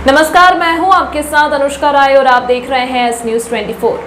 नमस्कार, मैं हूं आपके साथ अनुष्का राय और आप देख रहे हैं एस न्यूज 24।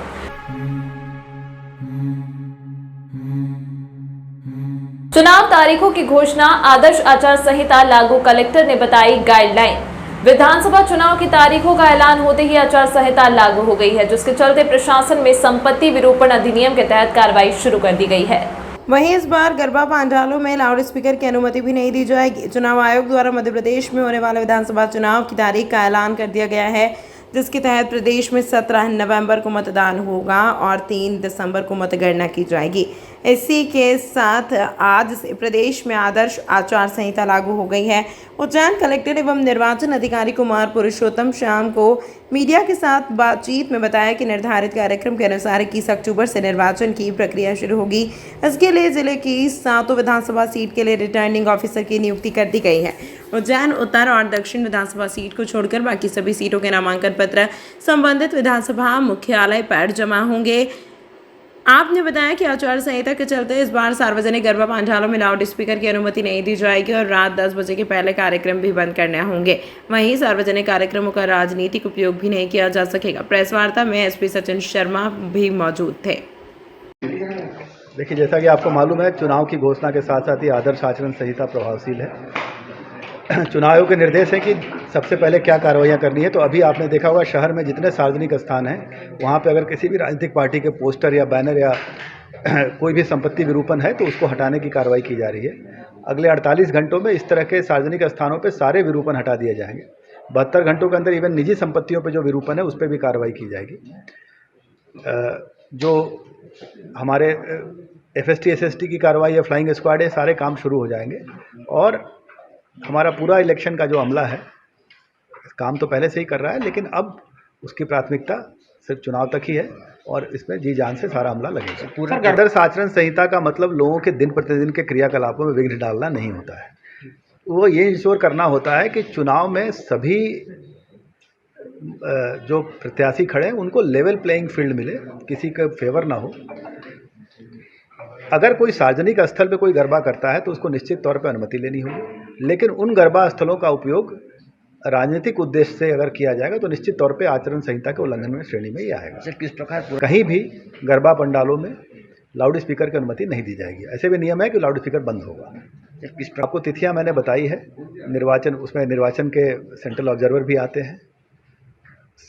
चुनाव तारीखों की घोषणा, आदर्श आचार संहिता लागू, कलेक्टर ने बताई गाइडलाइन। विधानसभा चुनाव की तारीखों का ऐलान होते ही आचार संहिता लागू हो गई है, जिसके चलते प्रशासन में संपत्ति विरूपण अधिनियम के तहत कार्रवाई शुरू कर दी गई है। वहीं इस बार गरबा पंडालों में लाउड स्पीकर की अनुमति भी नहीं दी जाएगी। चुनाव आयोग द्वारा मध्य प्रदेश में होने वाले विधानसभा चुनाव की तारीख का ऐलान कर दिया गया है, जिसके तहत प्रदेश में 17 नवंबर को मतदान होगा और 3 दिसंबर को मतगणना की जाएगी। इसी के साथ आज से प्रदेश में आदर्श आचार संहिता लागू हो गई है। उज्जैन कलेक्टर एवं निर्वाचन अधिकारी कुमार पुरुषोत्तम शाम को मीडिया के साथ बातचीत में बताया कि निर्धारित कार्यक्रम के अनुसार 21 अक्टूबर से निर्वाचन की प्रक्रिया शुरू होगी। इसके लिए जिले की 7 विधानसभा सीट के लिए रिटर्निंग ऑफिसर की नियुक्ति कर दी गई है। उज्जैन उत्तर और दक्षिण विधानसभा सीट को छोड़कर बाकी सभी सीटों के नामांकन पत्र संबंधित विधानसभा मुख्यालय पर जमा होंगे। आपने बताया कि आचार संहिता के चलते इस बार सार्वजनिक गरबा पंडालों में लाउड स्पीकर की अनुमति नहीं दी जाएगी और रात 10 बजे के पहले कार्यक्रम भी बंद करने होंगे। वहीं सार्वजनिक कार्यक्रमों का राजनीतिक उपयोग भी नहीं किया जा सकेगा। प्रेस वार्ता में एसपी सचिन शर्मा भी मौजूद थे। देखिए, जैसा कि आपको मालूम है, चुनाव की घोषणा के साथ साथ ही आदर्श आचरण संहिता प्रभावशील है। चुनाव आयोग के निर्देश है कि सबसे पहले क्या कार्रवाइयाँ करनी है। तो अभी आपने देखा होगा, शहर में जितने सार्वजनिक स्थान हैं वहाँ पे अगर किसी भी राजनीतिक पार्टी के पोस्टर या बैनर या कोई भी संपत्ति विरूपण है तो उसको हटाने की कार्रवाई की जा रही है। अगले 48 घंटों में इस तरह के सार्वजनिक स्थानों पे सारे विरूपण हटा दिए जाएंगे। 72 घंटों के अंदर इवन निजी संपत्तियों पे जो विरूपण है उस पर भी कार्रवाई की जाएगी। जो हमारे FST SST की कार्रवाई या फ्लाइंग स्क्वाड है, सारे काम शुरू हो जाएंगे। और हमारा पूरा इलेक्शन का जो अमला है, काम तो पहले से ही कर रहा है, लेकिन अब उसकी प्राथमिकता सिर्फ चुनाव तक ही है और इसमें जी जान से सारा अमला लगेगा। पूरा आदर्श आचरण संहिता का मतलब लोगों के दिन प्रतिदिन के क्रियाकलापों में विघ्न डालना नहीं होता है। वो ये इंश्योर करना होता है कि चुनाव में सभी जो प्रत्याशी खड़े हैं उनको लेवल प्लेइंग फील्ड मिले, किसी का फेवर ना हो। अगर कोई सार्वजनिक स्थल पे कोई गरबा करता है तो उसको निश्चित तौर पे अनुमति लेनी होगी, लेकिन उन गरबा स्थलों का उपयोग राजनीतिक उद्देश्य से अगर किया जाएगा तो निश्चित तौर पे आचरण संहिता के उल्लंघन में श्रेणी में ही आएगा। किस प्रकार कहीं भी गरबा पंडालों में लाउड स्पीकर की अनुमति नहीं दी जाएगी। ऐसे भी नियम है कि लाउड स्पीकर बंद होगा। आपको तिथियां मैंने बताई है। निर्वाचन, उसमें निर्वाचन के सेंट्रल ऑब्जर्वर भी आते हैं।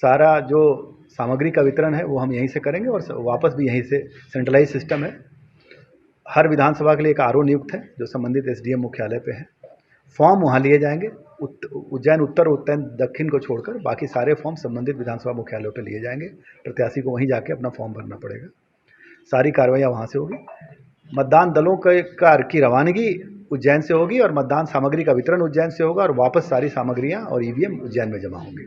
सारा जो सामग्री का वितरण है वो हम यहीं से करेंगे और वापस भी यहीं से, सेंट्रलाइज सिस्टम है। हर विधानसभा के लिए एक RO नियुक्त है जो संबंधित SDM मुख्यालय पे है। फॉर्म वहाँ लिए जाएंगे। उज्जैन उत्तर और उज्जैन दक्षिण को छोड़कर बाकी सारे फॉर्म संबंधित विधानसभा मुख्यालयों पे लिए जाएंगे। प्रत्याशी को वहीं जाके अपना फॉर्म भरना पड़ेगा। सारी कार्रवाइयाँ वहाँ से होगी। मतदान दलों की रवानगी उज्जैन से होगी और मतदान सामग्री का वितरण उज्जैन से होगा और वापस सारी सामग्रियाँ और EVM उज्जैन में जमा होंगी।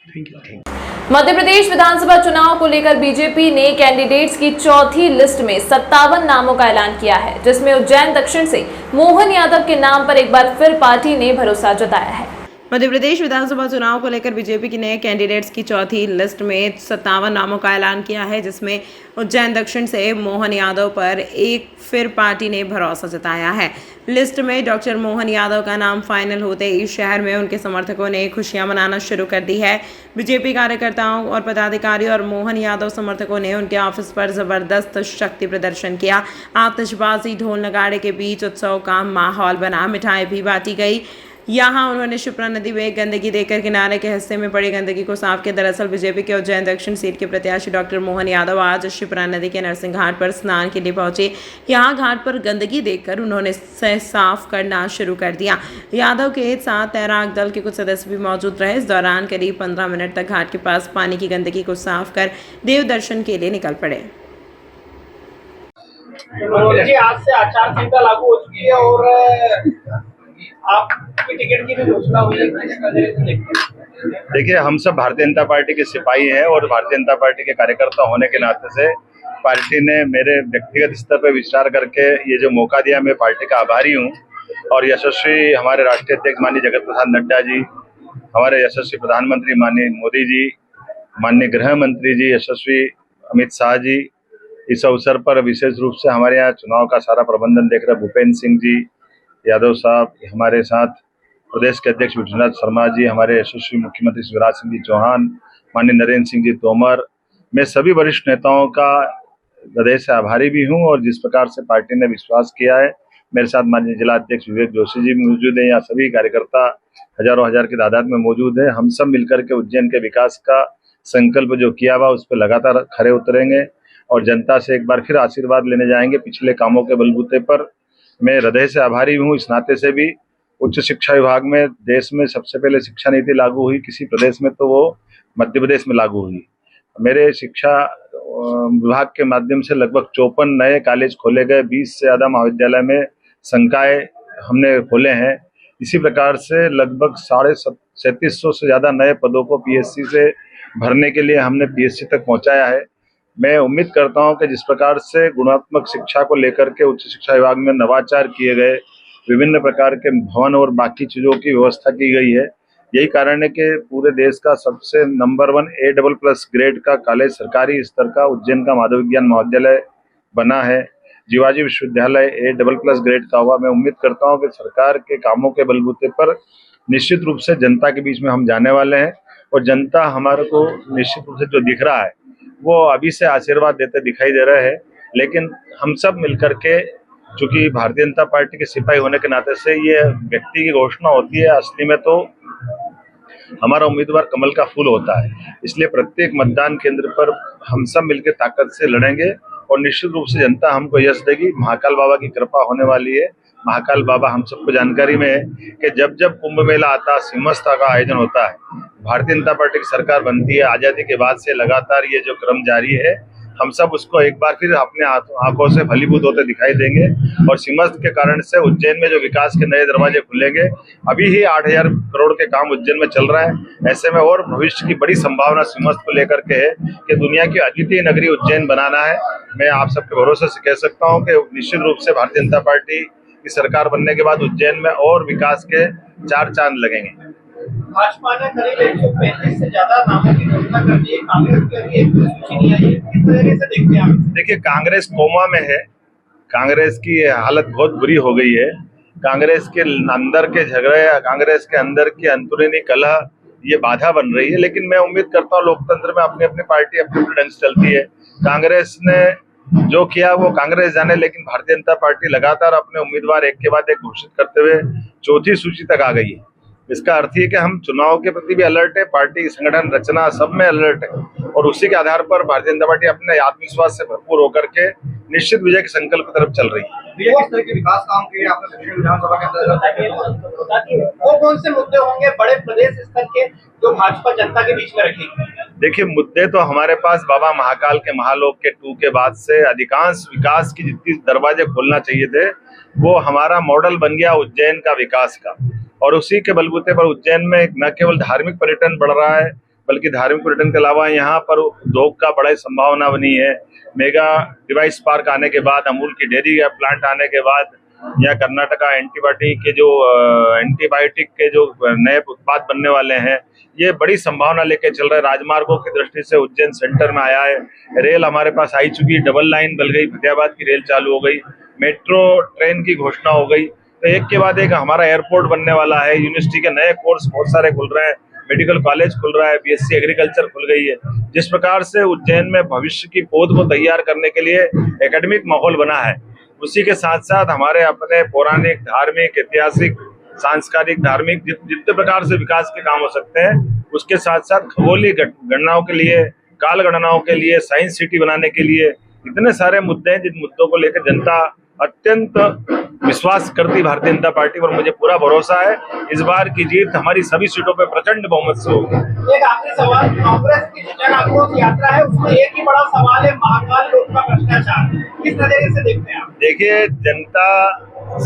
Thank you. मध्य प्रदेश विधानसभा चुनाव को लेकर बीजेपी ने कैंडिडेट्स की चौथी लिस्ट में 57 नामों का ऐलान किया है, जिसमें उज्जैन दक्षिण से मोहन यादव के नाम पर एक बार फिर पार्टी ने भरोसा जताया है। मध्य प्रदेश विधानसभा चुनाव को लेकर बीजेपी के नए कैंडिडेट्स की चौथी लिस्ट में 57 नामों का ऐलान किया है, जिसमें उज्जैन दक्षिण से मोहन यादव पर एक फिर पार्टी ने भरोसा जताया है। लिस्ट में डॉक्टर मोहन यादव का नाम फाइनल होते ही शहर में उनके समर्थकों ने खुशियां मनाना शुरू कर दी है। बीजेपी कार्यकर्ताओं और पदाधिकारी और मोहन यादव समर्थकों ने उनके ऑफिस पर जबरदस्त शक्ति प्रदर्शन किया। आतिशबाजी, ढोल नगाड़े के बीच उत्सव का माहौल बना। मिठाई भी बांटी गई। यहाँ उन्होंने शिप्रा नदी में गंदगी देकर किनारे के हिस्से में पड़ी गंदगी को साफ किया। दरअसल बीजेपी के उज्जैन दक्षिण सीट के प्रत्याशी डॉक्टर मोहन यादव आज शिप्रा नदी के नरसिंह घाट पर स्नान के लिए पहुंचे। यहाँ घाट पर गंदगी देखकर उन्होंने साफ करना शुरू कर दिया। यादव के साथ तैराक दल के कुछ सदस्य भी मौजूद रहे। इस दौरान करीब 15 मिनट तक घाट के पास पानी की गंदगी को साफ कर देव दर्शन के लिए निकल पड़े। आज से आचार संहिता लागू हो चुकी है और आपकी टिकट की भी घोषणा हुई है। देखिए, हम सब भारतीय जनता पार्टी के सिपाही हैं और भारतीय जनता पार्टी के कार्यकर्ता होने के नाते से पार्टी ने मेरे व्यक्तिगत स्तर पर विचार करके ये जो मौका दिया, मैं पार्टी का आभारी हूँ। और यशस्वी हमारे राष्ट्रीय अध्यक्ष माननीय जगत प्रसाद नड्डा जी, हमारे यशस्वी प्रधानमंत्री माननीय मोदी जी, माननीय गृह मंत्री जी यशस्वी अमित शाह जी, इस अवसर पर विशेष रूप से हमारे यहाँ चुनाव का सारा प्रबंधन देख रहे भूपेंद्र सिंह जी यादव साहब हमारे साथ, प्रदेश के अध्यक्ष विष्णुनाथ शर्मा जी, हमारे यशस्वी मुख्यमंत्री शिवराज सिंह जी चौहान, माननीय नरेंद्र सिंह जी तोमर, मैं सभी वरिष्ठ नेताओं का हृदय से आभारी भी हूं। और जिस प्रकार से पार्टी ने विश्वास किया है, मेरे साथ माननीय जिला अध्यक्ष विवेक जोशी जी मौजूद हैं, यहाँ सभी कार्यकर्ता हजारों हजार की तादाद में मौजूद है। हम सब मिलकर के उज्जैन के विकास का संकल्प जो किया हुआ उस पर लगातार खरे उतरेंगे और जनता से एक बार फिर आशीर्वाद लेने जाएंगे पिछले कामों के बलबूते पर। मैं हृदय से आभारी हूँ इस नाते से भी। उच्च शिक्षा विभाग में देश में सबसे पहले शिक्षा नीति लागू हुई किसी प्रदेश में, तो वो मध्य प्रदेश में लागू हुई। मेरे शिक्षा विभाग के माध्यम से लगभग 54 नए कॉलेज खोले गए, 20 से ज्यादा महाविद्यालय में संकाय हमने खोले हैं। इसी प्रकार से लगभग 3700 से ज्यादा नए पदों को पीएससी से भरने के लिए हमने पीएससी तक पहुंचाया है। मैं उम्मीद करता हूं कि जिस प्रकार से गुणात्मक शिक्षा को लेकर के उच्च शिक्षा विभाग में नवाचार किए गए, विभिन्न प्रकार के भवन और बाकी चीजों की व्यवस्था की गई है, यही कारण है कि पूरे देश का सबसे नंबर 1 A++ ग्रेड का कॉलेज सरकारी स्तर का उज्जैन का माधव विज्ञान महाविद्यालय बना है। जीवाजी विश्वविद्यालय A++ ग्रेड का हुआ। मैं उम्मीद करता हूं कि सरकार के कामों के बलबूते पर निश्चित रूप से जनता के बीच में हम जाने वाले हैं और जनता हमारे को निश्चित रूप से जो दिख रहा है वो अभी से आशीर्वाद देते दिखाई दे रहे हैं। लेकिन हम सब मिलकर के, चूंकि भारतीय जनता पार्टी के सिपाही होने के नाते से ये व्यक्ति की घोषणा होती है, असली में तो हमारा उम्मीदवार कमल का फूल होता है। इसलिए प्रत्येक मतदान केंद्र पर हम सब मिलकर ताकत से लड़ेंगे और निश्चित रूप से जनता हमको यश देगी। महाकाल बाबा की कृपा होने वाली है। महाकाल बाबा, हम सबको जानकारी में है कि जब जब कुंभ मेला आता है, सिंहस्था का आयोजन होता है, भारतीय जनता पार्टी की सरकार बनती है, आजादी के बाद से लगातार ये जो क्रम जारी है, हम सब उसको एक बार फिर अपने आंखों से फलीभूत होते दिखाई देंगे। और सिंहस्थ के कारण से उज्जैन में जो विकास के नए दरवाजे खुलेंगे, अभी ही 8000 करोड़ के काम उज्जैन में चल रहा है। ऐसे में और भविष्य की बड़ी संभावना सिंहस्थ को लेकर के है कि दुनिया की अद्वितीय नगरी उज्जैन बनाना है। मैं आप सबके भरोसे से कह सकता हूँ कि निश्चित रूप से भारतीय जनता पार्टी की सरकार बनने के बाद उज्जैन में और विकास के 4 चांद लगेंगे। भाजपा ने करीब 135 से ज्यादा नामों की घोषणा कर दी है। कांग्रेस की अभी एक सूची नहीं आई है, किस तरीके से देखते हैं आप? देखिए, कांग्रेस कोमा में है। कांग्रेस की हालत बहुत बुरी हो गई है। कांग्रेस के अंदर के झगड़े, कांग्रेस के अंदर की अंतरूनी कलह, ये बाधा बन रही है। लेकिन मैं उम्मीद करता हूँ लोकतंत्र में अपनी अपनी पार्टी अपनी ढंग से चलती है। कांग्रेस ने जो किया वो कांग्रेस जाने, लेकिन भारतीय जनता पार्टी लगातार अपने उम्मीदवार एक के बाद एक घोषित करते हुए 4थी सूची तक आ गई है। इसका अर्थ ये कि हम चुनाव के प्रति भी अलर्ट है, पार्टी संगठन रचना सब में अलर्ट है और उसी के आधार पर भारतीय जनता पार्टी अपने आत्मविश्वास से भरपूर होकर के निश्चित विजय के संकल्प की तरफ चल रही है। किस तरह के विकास काम किए आपने दक्षिण विधानसभा के अंदर? वो कौन से मुद्दे होंगे बड़े प्रदेश स्तर के जो भाजपा जनता के बीच में रखेगी? देखिए, मुद्दे तो हमारे पास बाबा महाकाल के महालोक के 2 के बाद से अधिकांश विकास की जितनी दरवाजे खोलना चाहिए थे, वो हमारा मॉडल बन गया उज्जैन का विकास का। और उसी के बलबूते पर उज्जैन में न केवल धार्मिक पर्यटन बढ़ रहा है, बल्कि धार्मिक पर्यटन के अलावा यहाँ पर उद्योग का बड़ा संभावना बनी है। मेगा डिवाइस पार्क आने के बाद, अमूल की डेयरी प्लांट आने के बाद, यहाँ कर्नाटका एंटीबायोटिक के जो नए उत्पाद बनने वाले हैं, ये बड़ी संभावना लेके चल रहा है। राजमार्गों की दृष्टि से उज्जैन सेंटर में आया है। रेल हमारे पास आई चुकी है, डबल लाइन बन गई, फतेहाबाद की रेल चालू हो गई, मेट्रो ट्रेन की घोषणा हो गई। तो एक के बाद एक हमारा एयरपोर्ट बनने वाला है। यूनिवर्सिटी के नए कोर्स बहुत सारे खुल रहे हैं, मेडिकल कॉलेज खुल रहा है, बीएससी एग्रीकल्चर खुल गई है। जिस प्रकार से उज्जैन में भविष्य की पौध को तैयार करने के लिए एकेडमिक माहौल बना है, उसी के साथ साथ हमारे अपने पौराणिक, धार्मिक, ऐतिहासिक, सांस्कृतिक, धार्मिक जितने प्रकार से विकास के काम हो सकते हैं, उसके साथ साथ खगोलीय गणनाओं के लिए, काल गणनाओं के लिए, साइंस सिटी बनाने के लिए इतने सारे मुद्दे हैं जिन मुद्दों को लेकर जनता अत्यंत विश्वास करती भारतीय जनता पार्टी पर। मुझे पूरा भरोसा है इस बार की जीत हमारी सभी सीटों पर प्रचंड बहुमत से होगी। एक आखिरी सवाल, कांग्रेस की जन आक्रोश यात्रा है, उसमें एक ही बड़ा सवाल है, महाकाल लोक का भ्रष्टाचार, किस तरीके से देखते हैं आप? देखिए, जनता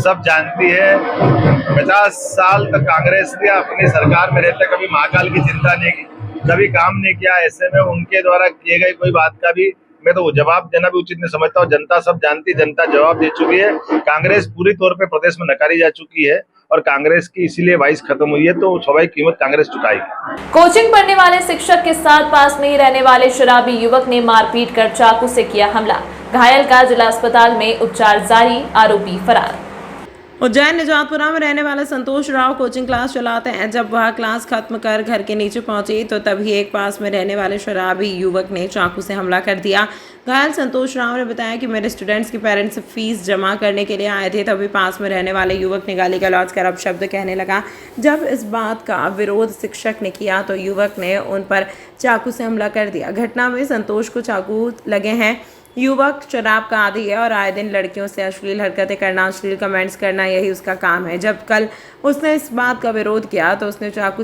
सब जानती है, 50 साल तक कांग्रेस ने अपनी सरकार में रहते कभी महाकाल की चिंता नहीं की, कभी काम नहीं किया। ऐसे में उनके द्वारा किए गए कोई बात का भी मैं तो जवाब देना भी उचित नहीं समझता हूँ। जनता सब जानती, जनता जवाब दे चुकी है। कांग्रेस पूरी तौर पे प्रदेश में नकारी जा चुकी है और कांग्रेस की इसीलिए वाइस खत्म हुई है, तो स्वाभाविक कीमत कांग्रेस चुकाएगी। कोचिंग पढ़ने वाले शिक्षक के साथ पास में ही रहने वाले शराबी युवक ने मारपीट कर चाकू से किया हमला। घायल का जिला अस्पताल में उपचार जारी, आरोपी फरार। उज्जैन निजातपुरा में रहने वाले संतोष राव कोचिंग क्लास चलाते हैं। जब वह क्लास खत्म कर घर के नीचे पहुंची तो तभी एक पास में रहने वाले शराबी युवक ने चाकू से हमला कर दिया। घायल संतोष राव ने बताया कि मेरे स्टूडेंट्स के पेरेंट्स फीस जमा करने के लिए आए थे, तभी पास में रहने वाले युवक ने गाली गलौज कर अपशब्द कहने लगा। जब इस बात का विरोध शिक्षक ने किया तो युवक ने उन पर चाकू से हमला कर दिया। घटना में संतोष को चाकू लगे हैं। युवक शराब का आदी है और आए दिन लड़कियों से अश्लील हरकतें करना, अश्लील कमेंट्स करना, यही उसका काम है। जब कल उसने इस बात का विरोध किया तो उसने चाकू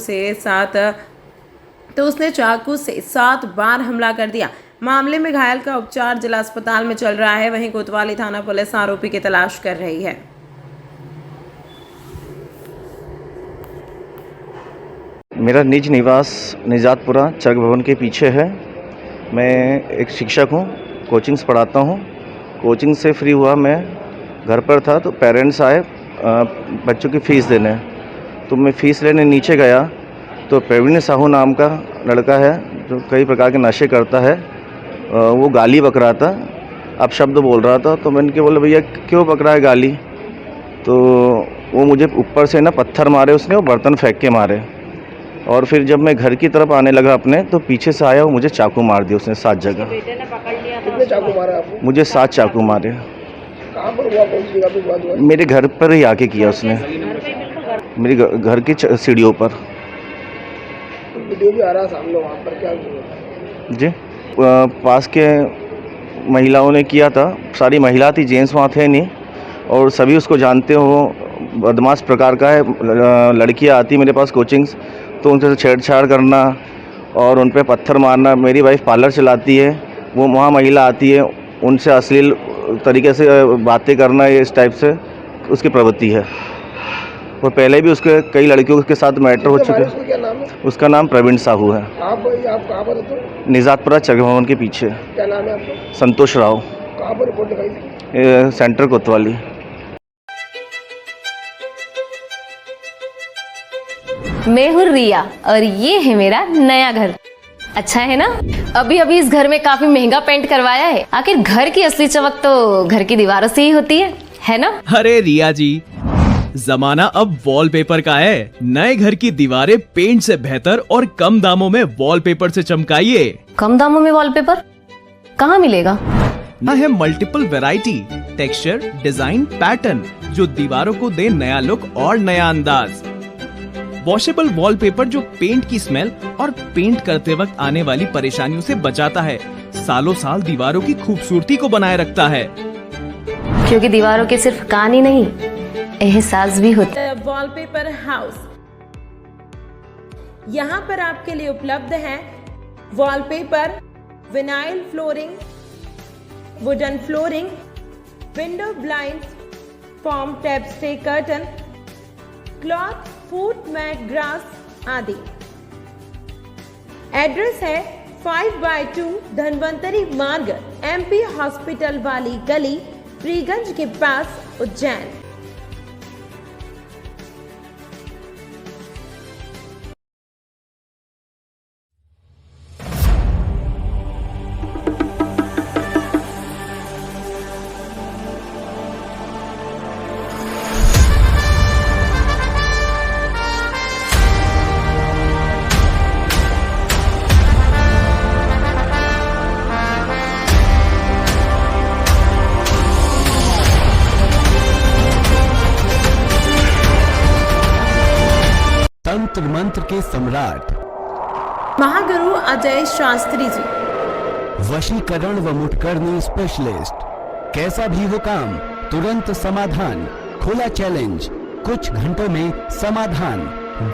से 7 बार हमला कर दिया। मामले में घायल का उपचार जिला अस्पताल में चल रहा है। वहीं कोतवाली थाना पुलिस आरोपी की तलाश कर रही है। मेरा निज निवास निजातपुरा चक भवन के पीछे है। मैं एक शिक्षक हूँ, कोचिंग्स पढ़ाता हूँ। कोचिंग से फ्री हुआ, मैं घर पर था तो पेरेंट्स आए बच्चों की फ़ीस देने। तो मैं फ़ीस लेने नीचे गया तो प्रवीण साहू नाम का लड़का है जो कई प्रकार के नशे करता है, वो गाली बक रहा था, अपशब्द बोल रहा था। तो मैंने बोला भैया क्यों बक रहा है गाली? तो वो मुझे ऊपर से ना पत्थर मारे उसने, वो बर्तन फेंक के मारे। और फिर जब मैं घर की तरफ आने लगा अपने तो पीछे से आया, वो मुझे चाकू मार दिया उसने 7 जगह। कितने चाकू मारे आपको? मुझे 7 चाकू मारे। कहाँ पर हुआ, कौन सी जगह पे हुआ? मेरे घर पर ही आके किया उसने, मेरे घर की सीढ़ियों पर। वीडियो भी आ रहा सामने, वहाँ पर क्या हुआ? जी पास के महिलाओं ने किया था, सारी महिला थी, जेंट्स वहाँ थे नहीं। और सभी उसको जानते हो, बदमाश प्रकार का है। लड़कियाँ आती मेरे पास कोचिंग्स तो उनसे छेड़छाड़ करना और उन पर पत्थर मारना। मेरी वाइफ पार्लर चलाती है, वो वहाँ महिला आती है, उनसे अश्लील तरीके से बातें करना, ये इस टाइप से उसकी प्रवृत्ति है। और पहले भी उसके कई लड़कियों के साथ मैटर हो चुके हैं। क्या नाम है? उसका नाम प्रवीण साहू है। आप कहाँ पर रहते हो? निजातपुरा चक भवन के पीछे। क्या नाम है आपका? संतोष राव। कहाँ पर रिपोर्ट लिखाई थी? सेंटर कोतवाली। मैं हूँ रिया और ये है मेरा नया घर। अच्छा है ना? अभी अभी इस घर में काफी महंगा पेंट करवाया है। आखिर घर की असली चमक तो घर की दीवारों से ही होती है ना? अरे रिया जी, जमाना अब वॉलपेपर का है। नए घर की दीवारें पेंट से बेहतर और कम दामों में वॉलपेपर से चमकाइए। कम दामों में वॉलपेपर कहाँ मिलेगा? ना है multiple variety, texture, design, pattern जो दीवारों को दे नया लुक और नया अंदाज। वॉशेबल वॉलपेपर जो पेंट की स्मेल और पेंट करते वक्त आने वाली परेशानियों से बचाता है, सालों साल दीवारों की खूबसूरती को बनाए रखता है। क्योंकि दीवारों के सिर्फ कान ही नहीं, एहसास भी होता है। वॉलपेपर हाउस, यहाँ पर आपके लिए उपलब्ध है wallpaper, vinyl flooring, wooden flooring, window blind, foam tapestry curtain, cloth, foot mat, grass आदि। एड्रेस है 5/2 धनवंतरी मार्ग, MP हॉस्पिटल वाली गली, फ्रीगंज के पास, उज्जैन। तंत्र मंत्र के सम्राट महागुरु अजय शास्त्री जी, वशीकरण व मुठकरनी स्पेशलिस्ट। कैसा भी हो काम, तुरंत समाधान। खुला चैलेंज, कुछ घंटों में समाधान,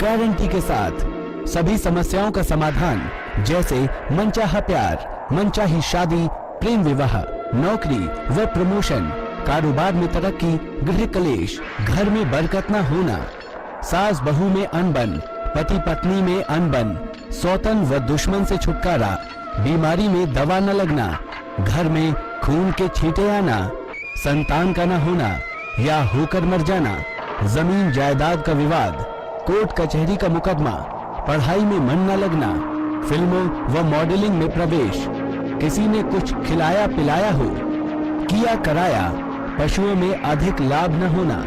गारंटी के साथ। सभी समस्याओं का समाधान, जैसे मनचाहा प्यार, मनचाही शादी, प्रेम विवाह, नौकरी व प्रमोशन, कारोबार में तरक्की, गृह कलेश, घर में बरकत न होना, सास बहू में अनबन, पति पत्नी में अनबन, सौतन व दुश्मन से छुटकारा, बीमारी में दवा न लगना, घर में खून के छींटे आना, संतान का न होना या होकर मर जाना, जमीन जायदाद का विवाद, कोर्ट कचहरी का मुकदमा, पढ़ाई में मन न लगना, फिल्मों व मॉडलिंग में प्रवेश, किसी ने कुछ खिलाया पिलाया हो, किया कराया, पशुओं में अधिक लाभ न होना,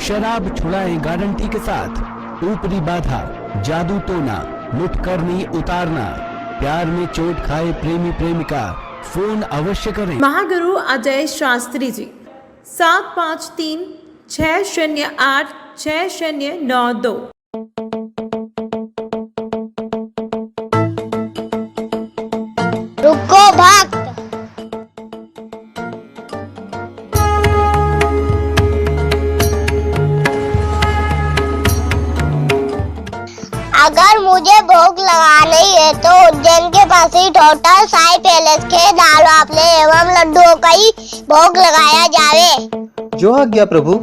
शराब छुड़ाएं गारंटी के साथ। ऊपरी बाधा, जादू टोना, मुठकरनी उतारना, प्यार में चोट खाए प्रेमी प्रेमिका, फोन अवश्य करें। महागुरु अजय शास्त्री जी 7536086092। रुको भक्त। अगर मुझे भोग लगाना ही है तो उज्जैन के पास ही टोटल साई पैलेस के दाल बाफले एवं लड्डुओं का ही भोग लगाया जावे। जो आज्ञा प्रभु।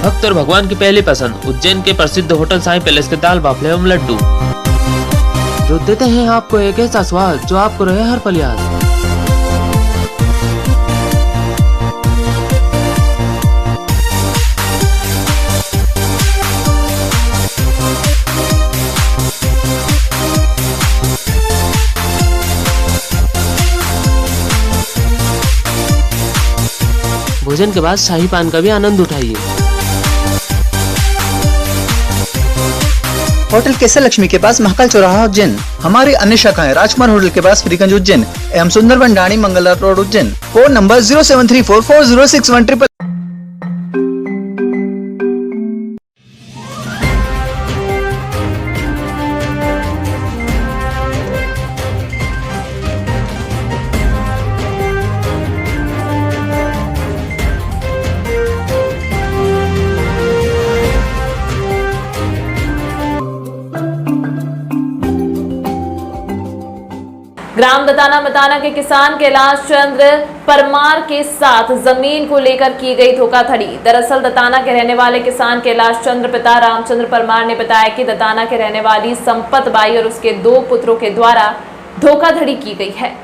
भक्त और भगवान की पहली पसंद उज्जैन के प्रसिद्ध होटल साई पैलेस के दाल बाफले एवं लड्डू, जो देते हैं आपको एक ऐसा स्वाद जो आपको रहे हर पल याद। भोजन के बाद शाही पान का भी आनंद उठाइए। होटल केसर लक्ष्मी के पास महाकाल चौराहा उज्जैन। हमारी अन्य शाखाएं राजकुमार होटल के पास फ्रीगंज उज्जैन एवं Sundarban Dhani Mangla road Ujjain. Phone number 073440616। ग्राम दताना मताना के किसान कैलाश चंद्र परमार के साथ जमीन को लेकर की गई धोखाधड़ी। दरअसल दताना के रहने वाले किसान कैलाश चंद्र पिता रामचंद्र परमार ने बताया कि दताना के रहने वाली संपत बाई और उसके 2 पुत्रों के द्वारा धोखाधड़ी की गई है।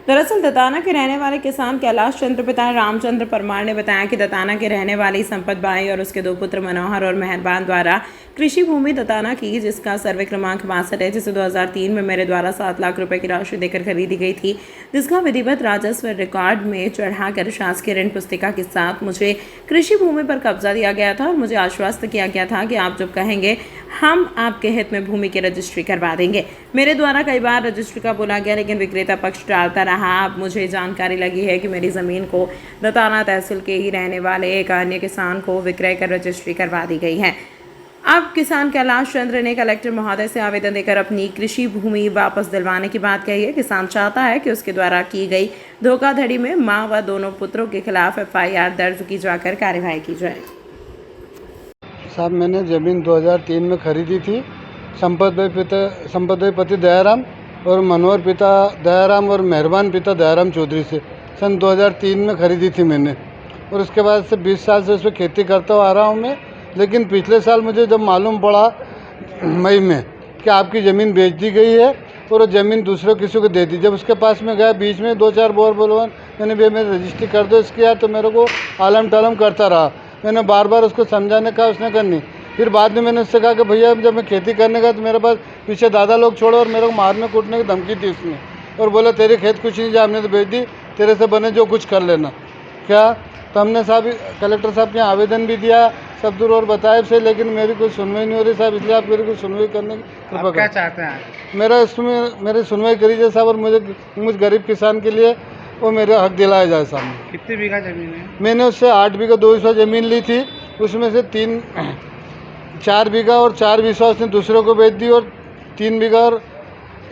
दरअसल दताना के रहने वाले किसान कैलाश चंद्र पिता रामचंद्र परमार ने बताया कि दताना के रहने वाली संपत बाई और उसके 2 पुत्र मनोहर और मेहरबान द्वारा कृषि भूमि दताना की, जिसका सर्वे क्रमांक 62 है, जिसे 2003 में मेरे द्वारा 7 लाख रुपए की राशि देकर खरीदी गई थी, जिसका विधिवत राजस्व रिकॉर्ड में चढ़ाकर शासकीय ऋण पुस्तिका के साथ मुझे कृषि भूमि पर कब्जा दिया गया था और मुझे आश्वस्त किया गया था कि आप जब कहेंगे हम आपके हित में भूमि की रजिस्ट्री करवा देंगे। मेरे द्वारा कई बार रजिस्ट्री का बोला गया, लेकिन विक्रेता पक्ष टालता रहा। अब मुझे जानकारी लगी है कि मेरी ज़मीन को दताना तहसील के ही रहने वाले एक अन्य किसान को विक्रय कर रजिस्ट्री करवा दी गई है। अब किसान कैलाश चंद्र ने कलेक्टर महोदय से आवेदन देकर अपनी कृषि भूमि वापस दिलवाने की बात कही है। किसान चाहता है कि उसके द्वारा की गई धोखाधड़ी में मां व दोनों पुत्रों के खिलाफ FIR दर्ज की जाकर कार्यवाही की जाए। साहब, मैंने ज़मीन 2003 में खरीदी थी। संपत भाई पति दयाराम और मनोहर पिता दयाराम और मेहरबान पिता दयाराम चौधरी से सन 2003 में खरीदी थी मैंने, और उसके बाद से 20 साल से उस पर खेती करता आ रहा हूँ मैं। लेकिन पिछले साल मुझे जब मालूम पड़ा मई में कि आपकी ज़मीन बेच दी गई है और वो ज़मीन दूसरे किसी को दे दी, जब उसके पास में गया बीच में 2-4 बोर बोलवान मैंने भी मेरी रजिस्ट्री कर दो इसकी यार, तो मेरे को आलम टालम करता रहा। मैंने बार बार उसको समझाने का, उसने करनी। फिर बाद में मैंने उससे कहा कि भैया जब मैं खेती करने का तो मेरे पास पीछे दादा लोग छोड़ो और मेरे को मारने कूटने की धमकी थी उसने, और बोला तेरे खेत कुछ नहीं जा, हमने तो बेच दी, तेरे से बने जो कुछ कर लेना। क्या तो हमने साहब कलेक्टर साहब के यहाँ आवेदन भी दिया, सब दूर और बताया से, लेकिन मेरी कोई सुनवाई नहीं हो रही साहब, इसलिए आप मेरी कोई सुनवाई करने की कृपा क्या चाहते हैं? मेरी सुनवाई करी जाए साहब, और मुझे गरीब किसान के लिए वो मेरा हक दिलाया जाए साहब। कितनी बीघा जमीन है? मैंने उससे 8 बीघा 200 ज़मीन ली थी, उसमें से 4 बीघा और 4 बीघा उसने दूसरों को बेच दी, और 3 बीघा और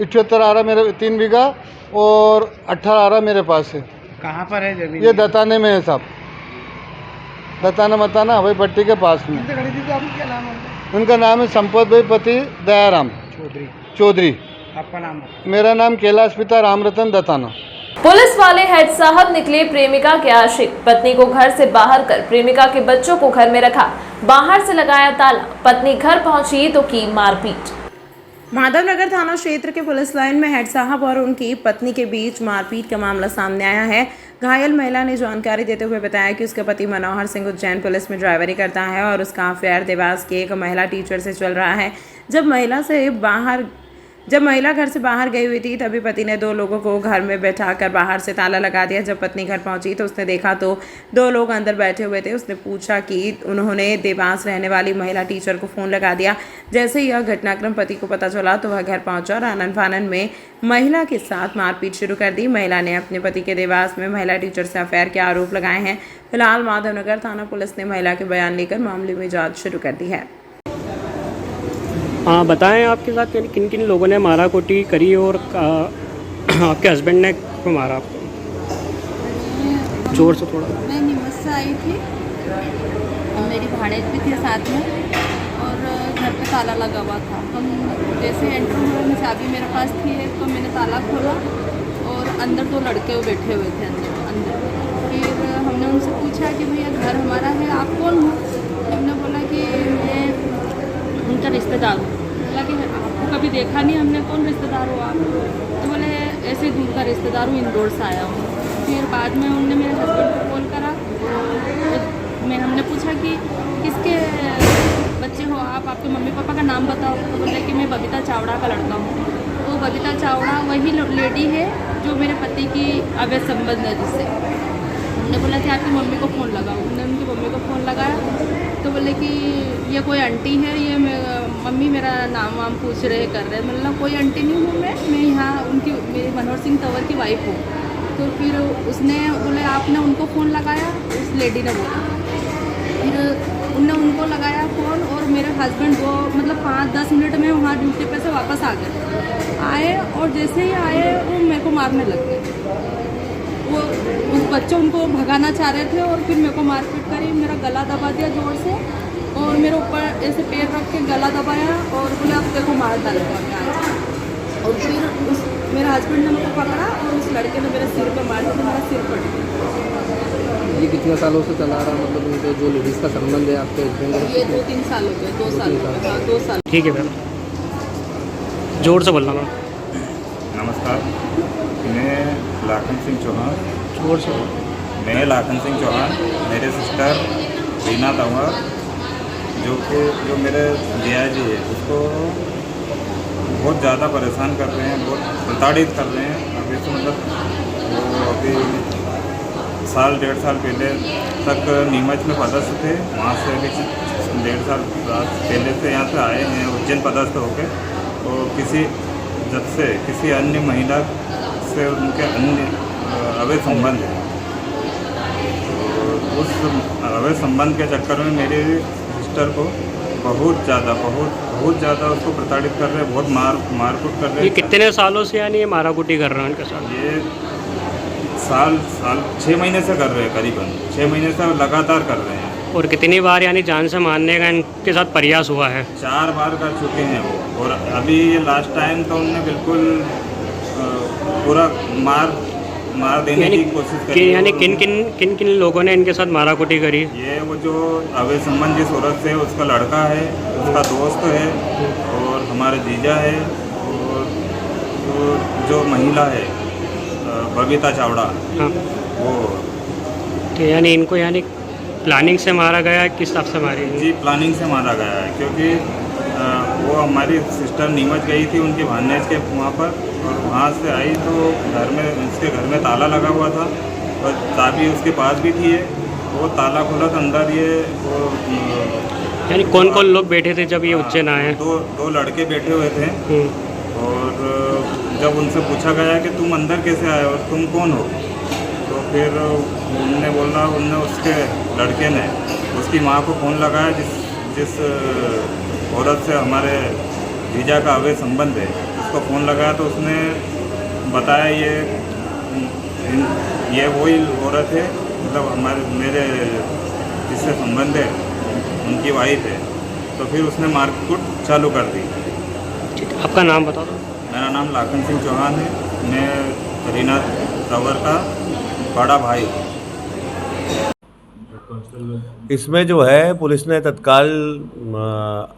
78 आरा मेरे 3 बीघा और 18 आरा मेरे पास है। कहाँ पर है जमीन? ये दताने में है साहब, दताना मताना हवाई पट्टी के पास में। क्या नाम है? उनका नाम है संपत भाई पति दयाराम चौधरी। आपका नाम? मेरा नाम कैलाश पिता रामरतन दताना। पुलिस वाले हेड साहब निकले प्रेमिका के आशिक। पत्नी को घर से बाहर कर प्रेमिका के बच्चों को घर में रखा, बाहर से लगाया ताला। पत्नी घर पहुंची तो की मारपीट। माधवनगर थाना क्षेत्र के पुलिस लाइन में हेड साहब और उनकी पत्नी के बीच मारपीट का मामला सामने आया है। घायल महिला ने जानकारी देते हुए बताया कि उसका पति मनोहर सिंह उज्जैन पुलिस में ड्राइवरी करता है और उसका अफेयर देवास की एक महिला टीचर से चल रहा है। जब महिला घर से बाहर गई हुई थी तभी पति ने 2 लोगों को घर में बैठाकर बाहर से ताला लगा दिया। जब पत्नी घर पहुंची तो उसने देखा तो 2 लोग अंदर बैठे हुए थे। उसने पूछा कि उन्होंने देवास रहने वाली महिला टीचर को फ़ोन लगा दिया। जैसे ही यह घटनाक्रम पति को पता चला तो वह घर पहुंचा और आनन फानन में महिला के साथ मारपीट शुरू कर दी। महिला ने अपने पति के देवास में महिला टीचर से अफेयर के आरोप लगाए हैं। फिलहाल माधवनगर थाना पुलिस ने महिला के बयान लेकर मामले में जाँच शुरू कर दी है। हाँ, बताएं आपके साथ किन किन लोगों ने मारा कुटी करी और आपके हस्बैंड ने क्यों मारा आपको? जोर से थोड़ा। मैं नीमच से आई थी और मेरी भाड़ेज भी थी साथ में और घर पे ताला लगा हुआ था। हम जैसे एंटर हुए में चाबी मेरे पास थी तो मैंने ताला खोला और अंदर 2 लड़के बैठे हुए थे अंदर। फिर हमने उनसे पूछा कि भैया घर हमारा है, आप कौन हो? हमने बोला कि मैं उनका रिश्तेदार हूँ। बोला कि आपको कभी देखा नहीं हमने, कौन रिश्तेदार हो आप? तो बोले ऐसे दूर का रिश्तेदार हूँ, इंदौर से आया हूँ। फिर बाद में उनने मेरे हस्बैंड को कॉल करा तो हमने पूछा कि किसके बच्चे हो आप, आपके मम्मी पापा का नाम बताओ। तो बोले कि मैं बबीता चावड़ा का लड़का हूँ। तो बबीता चावड़ा वही लेडी है जो मेरे पति की अवैध संबंध है जिससे। हमने बोला कि आपकी मम्मी को फ़ोन लगाओ। उन्होंने उनकी मम्मी को फ़ोन लगाया तो बोले कि ये कोई आंटी है, ये मम्मी मेरा नाम वाम पूछ रहे कर रहे। मतलब कोई आंटी नहीं हूँ मैं यहाँ उनकी मेरी मनोहर सिंह तंवर की वाइफ हूँ। तो फिर उसने बोले आपने उनको फ़ोन लगाया? उस लेडी ने बोला। फिर उनने उनको लगाया फ़ोन और मेरे हस्बैंड वो मतलब 5-10 मिनट में वहाँ ड्यूटी पे से वापस आ आए और जैसे ही आए वो मेरे को मारने लग गए। वो उस बच्चे उनको भगाना चाह रहे थे और फिर मेरे को मारपीट करी, मेरा गला दबा दिया जोर से और मेरे ऊपर ऐसे पैर रख के गला दबाया और बोले अब तेरे को मार डालेगा। और फिर मेरे हस्बैंड ने मेरे को पकड़ा और उस लड़के ने मेरे सिर पे मार दिया तो मेरा सिर फट गया। ये कितने सालों से चला रहा, मतलब उनके जो लेडीज़ का संबंध है आपके हस्बैंड? ये 2-3 साल हो गए, 2 साल हो गए। 2 साल। ठीक है मैम, जोर से बोलना मैम। नमस्कार, मैं लाखन सिंह चौहान। जोर से। मैं लाखन सिंह चौहान, मेरे सिस्टर रीना तंवर जो मेरे जिया जी है उसको बहुत ज़्यादा परेशान कर रहे हैं, बहुत प्रताड़ित कर रहे हैं। अभी तो मतलब वो अभी 1.5 साल पहले तक नीमच में पदस्थ थे, वहाँ से अभी 1.5 साल पहले से यहाँ से आए हैं उज्जैन पदस्थ होकर। और किसी अन्य महिला से उनके अन्य अवैध संबंध है। तो उस अवैध संबंध के चक्कर में मेरे सिस्टर को बहुत ज़्यादा उसको प्रताड़ित कर रहे हैं, बहुत मारकूट कर रहे हैं। ये कितने सालों से यानी ये माराकुटी कर रहे हैं उनके साथ? ये साल 6 महीने से कर रहे हैं, करीबन 6 महीने से लगातार कर रहे हैं। और कितनी बार यानी जान से मारने का इनके साथ प्रयास हुआ है? 4 बार कर चुके हैं वो। और अभी ये लास्ट टाइम तो उन्होंने बिल्कुल पूरा मार देने की कोशिश करी। यानी किन किन लोगों ने इनके साथ माराकुटी करी? ये वो जो अवैध संबंध जिस औरत से उसका लड़का है, उसका दोस्त है और हमारे जीजा है और जो महिला है बबीता चावड़ा। हाँ। वो तो यानी इनको यानी प्लानिंग से मारा गया, किस हिसाब से मारी? जी, प्लानिंग से मारा गया है क्योंकि वो हमारी सिस्टर नीमच गई थी उनकी भानेज के वहाँ पर और वहाँ से आई तो उसके घर में ताला लगा हुआ था और चाबी उसके पास भी थी। वो ताला खुला तो अंदर ये वो यानी कौन कौन लोग बैठे थे जब ये उज्जैन आए? दो लड़के बैठे हुए थे। और जब उनसे पूछा गया कि तुम अंदर कैसे आए और तुम कौन हो, तो फिर उनने उसके लड़के ने उसकी माँ को फ़ोन लगाया जिस औरत से हमारे जीजा का अवैध संबंध है, उसको फ़ोन लगाया तो उसने बताया ये वही औरत है, मतलब मेरे जिससे संबंध है उनकी वाइफ है। तो फिर उसने मारकूट चालू कर दी। आपका नाम बता दो। मेरा नाम लाखन सिंह चौहान है, मैं रीना तंवर का बड़ा भाई। इसमें जो है पुलिस ने तत्काल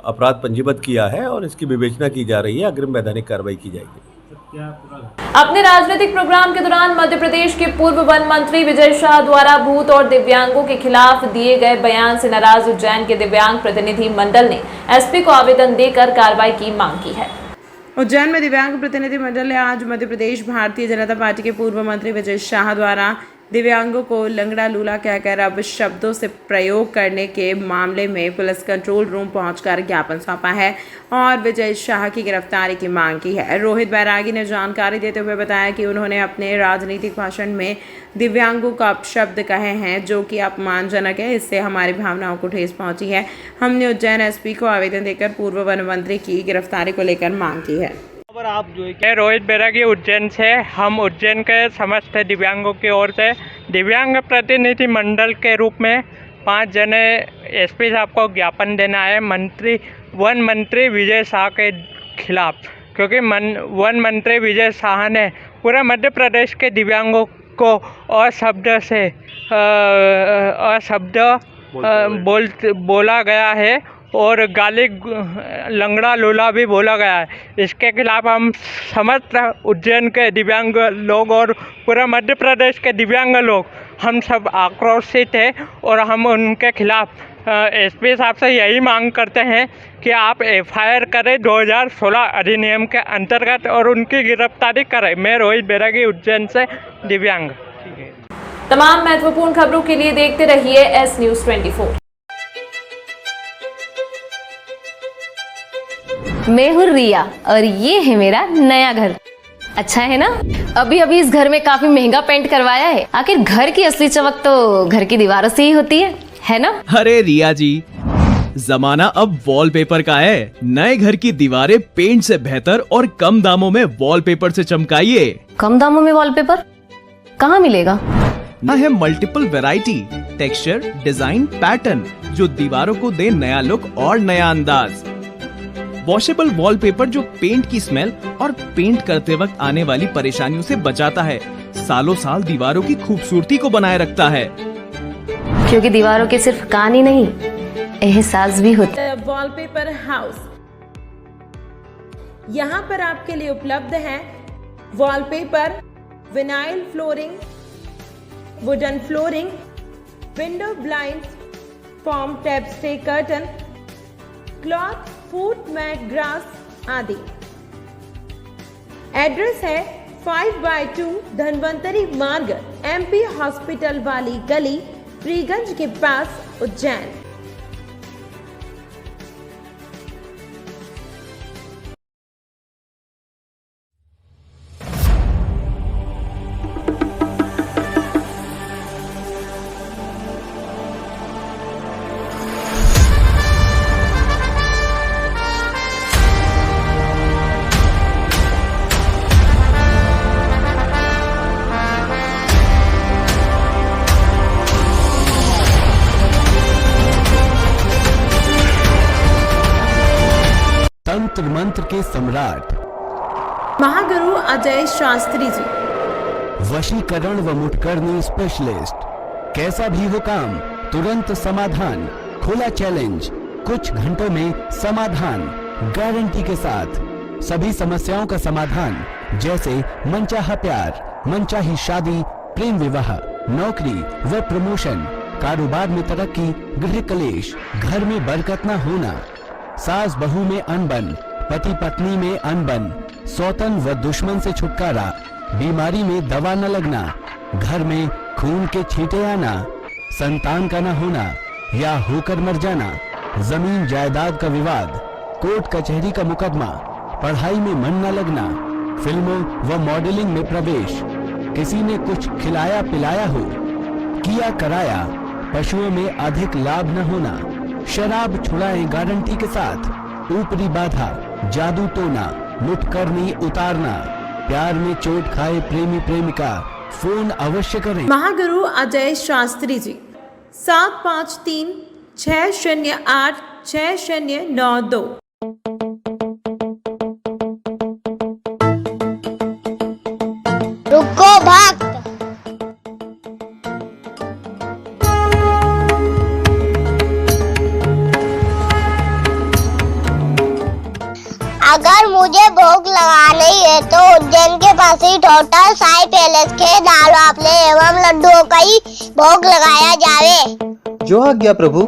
अपराध पंजीबद्ध किया है और इसकी विवेचना की जा रही है, अग्रिम वैधानिक कार्रवाई की जाएगी। अपने राजनीतिक प्रोग्राम के दौरान मध्य प्रदेश के पूर्व वन मंत्री विजय शाह द्वारा भूत और दिव्यांगों के खिलाफ दिए गए बयान से नाराज उज्जैन के दिव्यांग प्रतिनिधि मंडल ने एसपी को आवेदन देकर कार्रवाई की मांग की है। उज्जैन में दिव्यांग प्रतिनिधि मंडल ने आज मध्य प्रदेश भारतीय जनता पार्टी के पूर्व मंत्री विजय शाह द्वारा दिव्यांगों को लंगड़ा लूला कहकर अपशब्दों से प्रयोग करने के मामले में पुलिस कंट्रोल रूम पहुंचकर ज्ञापन सौंपा है और विजय शाह की गिरफ्तारी की मांग की है। रोहित बैरागी ने जानकारी देते हुए बताया कि उन्होंने अपने राजनीतिक भाषण में दिव्यांगों का अपशब्द कहे हैं जो कि अपमानजनक है। इससे हमारी भावनाओं को ठेस पहुंची है। हमने उज्जैन एसपी को आवेदन देकर पूर्व वन मंत्री की गिरफ्तारी को लेकर मांग की है। आप जो है रोहित बैरागी उज्जैन से, हम उज्जैन के समस्त दिव्यांगों की ओर से दिव्यांग प्रतिनिधि मंडल के रूप में 5 जने एसपी साहब को ज्ञापन देना है वन मंत्री विजय शाह के खिलाफ, क्योंकि वन मंत्री विजय शाह ने पूरे मध्य प्रदेश के दिव्यांगों को बोला गया है और गाली लंगड़ा लूला भी बोला गया है। इसके खिलाफ हम समस्त उज्जैन के दिव्यांग लोग और पूरे मध्य प्रदेश के दिव्यांग लोग हम सब आक्रोशित हैं और हम उनके खिलाफ एसपी साहब से यही मांग करते हैं कि आप एफआईआर करें 2016 अधिनियम के अंतर्गत और उनकी गिरफ्तारी करें। मैं रोहित बैरागी उज्जैन से दिव्यांग। तमाम महत्वपूर्ण खबरों के लिए देखते रहिए एस न्यूज़ 24। मैं हूँ रिया और ये है मेरा नया घर। अच्छा है ना? अभी अभी इस घर में काफी महंगा पेंट करवाया है। आखिर घर की असली चमक तो घर की दीवारों से ही होती है ना? अरे रिया जी, जमाना अब वॉलपेपर का है। नए घर की दीवारें पेंट से बेहतर और कम दामों में वॉलपेपर से चमकाइए। कम दामों में वॉलपेपर कहाँ मिलेगा? है multiple variety, texture, design, pattern जो दीवारों को दे नया लुक और नया अंदाज। वॉशेबल वॉलपेपर जो पेंट की स्मेल और पेंट करते वक्त आने वाली परेशानियों से बचाता है, सालों साल दीवारों की खूबसूरती को बनाए रखता है। क्योंकि दीवारों के सिर्फ कान ही नहीं, एहसास भी होता है। वॉलपेपर हाउस, यहाँ पर आपके लिए उपलब्ध है wallpaper, vinyl flooring, wooden flooring, window blind, foam tapestry curtain, cloth, foot mat, grass आदि। एड्रेस है 5/2 धनवंतरी मार्ग, MP हॉस्पिटल वाली गली, फ्रीगंज के पास, उज्जैन। तंत्र मंत्र के सम्राट महागुरु अजय शास्त्री जी, वशीकरण व मुठकरनी स्पेशलिस्ट। कैसा भी हो काम, तुरंत समाधान, खुला चैलेंज, कुछ घंटों में समाधान, गारंटी के साथ। सभी समस्याओं का समाधान, जैसे मनचाहा प्यार, मनचाही शादी, प्रेम विवाह, नौकरी व प्रमोशन, कारोबार में तरक्की, गृह कलेश, घर में बरकत न होना, सास बहू में अनबन, पति पत्नी में अनबन, सौतन व दुश्मन से छुटकारा, बीमारी में दवा न लगना, घर में खून के छींटे आना, संतान का न होना या होकर मर जाना, जमीन जायदाद का विवाद, कोर्ट कचहरी का मुकदमा, पढ़ाई में मन न लगना, फिल्मों व मॉडलिंग में प्रवेश, किसी ने कुछ खिलाया पिलाया हो, किया कराया, पशुओं में अधिक लाभ न होना, शराब छुड़ाएं गारंटी के साथ, ऊपरी बाधा, जादू टोना, मुठकरनी उतारना, प्यार में चोट खाए प्रेमी प्रेमिका, फोन अवश्य करें। महागुरु अजय शास्त्री जी, 753 608 6092। रुको भक्त, अगर मुझे भूख लगानी है तो उज्जैन के पास ही होटल साई पैलेस के दाल बाफले एवं लड्डुओं का ही भोग लगाया जावे। जो आज्ञा प्रभु।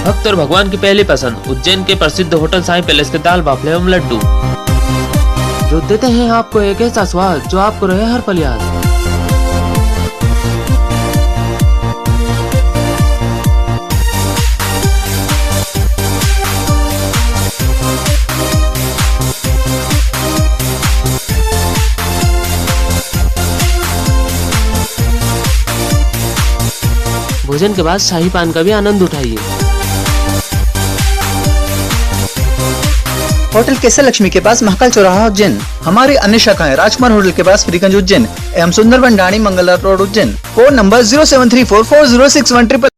भक्त और भगवान की पहली पसंद उज्जैन के प्रसिद्ध होटल साई पैलेस के दाल बाफले एवं लड्डू, जो देते हैं आपको एक ऐसा स्वाद जो आपको रहे हर पल याद। भोजन के बाद शाही पान का भी आनंद उठाइए। होटल केसर लक्ष्मी के पास महाकाल चौराहा उज्जैन। हमारी अन्य शाखाएं राजकुमार होटल के पास फ्रीगंज उज्जैन एवं Sundarban Dhani Mangla road Ujjain. Phone number 07344061